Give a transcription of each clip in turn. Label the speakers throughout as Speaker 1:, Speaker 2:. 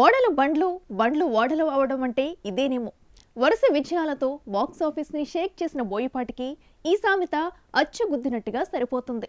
Speaker 1: ఓడలు బండ్లు బండ్లు ఓడలు అవడం అంటే ఇదేనేమో. వరుస విజయాలతో బాక్సాఫీస్ని షేక్ చేసిన బోయపాటికి ఈ సామెత అచ్చుగుద్దినట్టుగా సరిపోతుంది.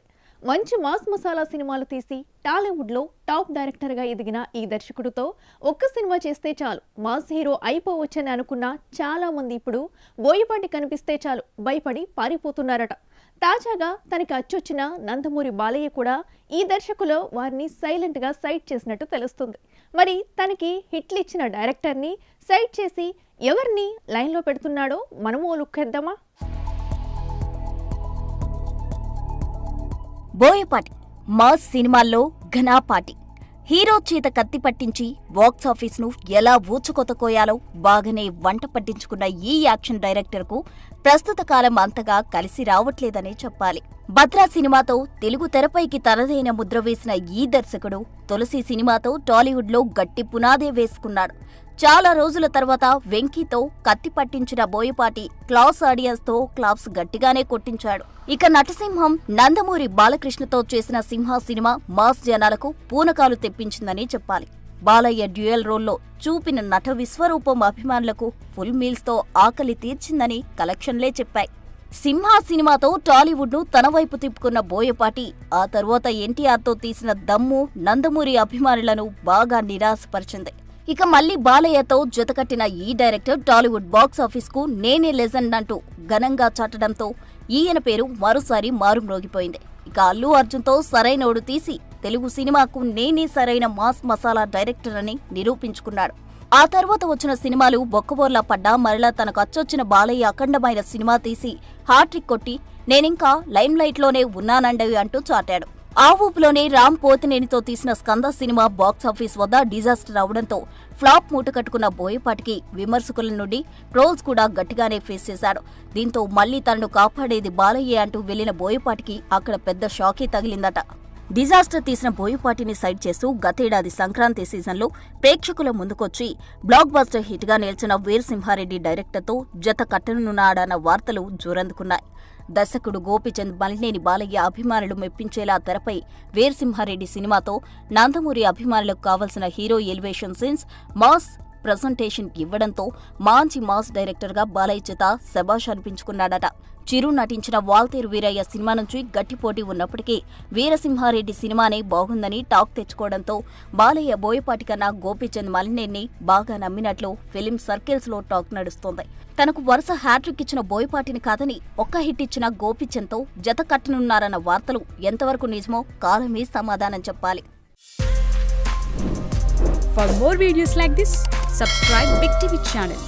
Speaker 1: మంచి మాస్ మసాలా సినిమాలు తీసి టాలీవుడ్లో టాప్ డైరెక్టర్గా ఎదిగిన ఈ దర్శకుడితో ఒక్క సినిమా చేస్తే చాలు మాస్ హీరో అయిపోవచ్చని అనుకున్న చాలా మంది ఇప్పుడు బోయపాటి కనిపిస్తే చాలు భయపడి పారిపోతున్నారట. తాజాగా తనకి అచ్చొచ్చిన నందమూరి బాలయ్య కూడా ఈ దర్శకులో వారిని సైలెంట్గా సైట్ చేసినట్టు తెలుస్తుంది. మరి తనకి హిట్లు ఇచ్చిన డైరెక్టర్ని సైట్ చేసి ఎవరిని లైన్లో పెడుతున్నాడో మనము లుక్కేద్దామా?
Speaker 2: బోయపాటి మాస్ సినిమాల్లో ఘనాపాటి. హీరో చేత కత్తి పట్టించి బాక్సాఫీస్ను ఎలా ఊచుకొత కోయాలో బాగానే వంట పట్టించుకున్న ఈ యాక్షన్ డైరెక్టర్కు ప్రస్తుత కాలం అంతగా కలిసి రావట్లేదనే చెప్పాలి. భద్రా సినిమాతో తెలుగు తెరపైకి తనదైన ముద్ర వేసిన ఈ దర్శకుడు తులసి సినిమాతో టాలీవుడ్లో గట్టి పునాదే వేసుకున్నాడు. చాలా రోజుల తర్వాత వెంకీతో కత్తి పట్టించిన బోయపాటి క్లాస్ ఆడియన్స్తో క్లాప్స్ గట్టిగానే కొట్టించాడు. ఇక నటసింహం నందమూరి బాలకృష్ణతో చేసిన సింహ సినిమా మాస్ జనాలకు పూనకాలు తెప్పించిందని చెప్పాలి. బాలయ్య డ్యూయల్ రోల్లో చూపిన నట విశ్వరూపం అభిమానులకు ఫుల్ మీల్స్తో ఆకలి తీర్చిందని కలెక్షన్లే చెప్పాయి. సింహ సినిమాతో టాలీవుడ్ను తన వైపు తిప్పుకున్న బోయపాటి ఆ తర్వాత ఎన్టీఆర్తో తీసిన దమ్ము నందమూరి అభిమానులను బాగా నిరాశపరిచింది. ఇక మళ్లీ బాలయ్యతో జతకట్టిన ఈ డైరెక్టర్ టాలీవుడ్ బాక్సాఫీస్ కు నేనే లెజెండ్ అంటూ ఘనంగా చాటడంతో ఈయన పేరు మరోసారి మారుమ్రోగిపోయింది. ఇక అల్లు అర్జున్తో సరైనోడు తీసి తెలుగు సినిమాకు నేనే సరైన మాస్ మసాలా డైరెక్టర్ అని నిరూపించుకున్నాడు. ఆ తర్వాత వచ్చిన సినిమాలు బొక్కబోర్లా పడ్డా మరలా తనకు అచ్చొచ్చిన బాలయ్య అఖండమైన సినిమా తీసి హ్యాట్రిక్ కొట్టి నేనింకా లైమ్ లైట్ లోనే ఉన్నానండవి అంటూ చాటాడు. ఆ ఊపులోనే రామ్ పోతినేనితో తీసిన స్కంద సినిమా బాక్సాఫీస్ వద్ద డిజాస్టర్ అవడంతో ఫ్లాప్ మూట కట్టుకున్న బోయపాటికి విమర్శకుల నుండి ట్రోల్స్ కూడా గట్టిగానే ఫేస్ చేశాడు. దీంతో మళ్లీ తనను కాపాడేది బాలయ్యే అంటూ వెళ్లిన బోయపాటికి అక్కడ పెద్ద షాకే తగిలిందట. డిజాస్టర్ తీసిన బోయపాటిని సైడ్ చేస్తూ గతేడాది సంక్రాంతి సీజన్లో ప్రేక్షకుల ముందుకొచ్చి బ్లాక్ బస్టర్ హిట్ గా నిలిచిన వీరసింహారెడ్డి డైరెక్టర్తో జత కట్టనున్నాడన్న వార్తలు జోరందుకున్నాయి. దర్శకుడు గోపీచంద్ మలినేని బాలయ్య అభిమానులు మెప్పించేలా తెరపై వీరసింహారెడ్డి సినిమాతో నందమూరి అభిమానులకు కావలసిన hero elevation scenes mass presentation ఇవ్వడంతో మంచి మాస్ డైరెక్టర్గా బాలయ్య చేత శభాష్ అనిపించుకున్నాడట. చిరు నటించిన వాల్తేరు వీరయ్య సినిమా నుంచి గట్టి పోటీ ఉన్నప్పటికీ వీరసింహారెడ్డి సినిమానే బాగుందని టాక్ తెచ్చుకోవడంతో బాలయ్య బోయపాటి కన్నా గోపీచంద్ మలినేని బాగా నమ్మినట్లు ఫిలిం సర్కిల్స్ లో టాక్ నడుస్తోంది. తనకు వరుస హ్యాట్రిక్ ఇచ్చిన బోయపాటిని కాదని ఒక్క హిట్ ఇచ్చిన గోపీచంద్తో జత కట్టనున్నారన్న వార్తలు ఎంతవరకు నిజమో కాలమే సమాధానం చెప్పాలి.
Speaker 3: For more videos like this, subscribe Big TV channel.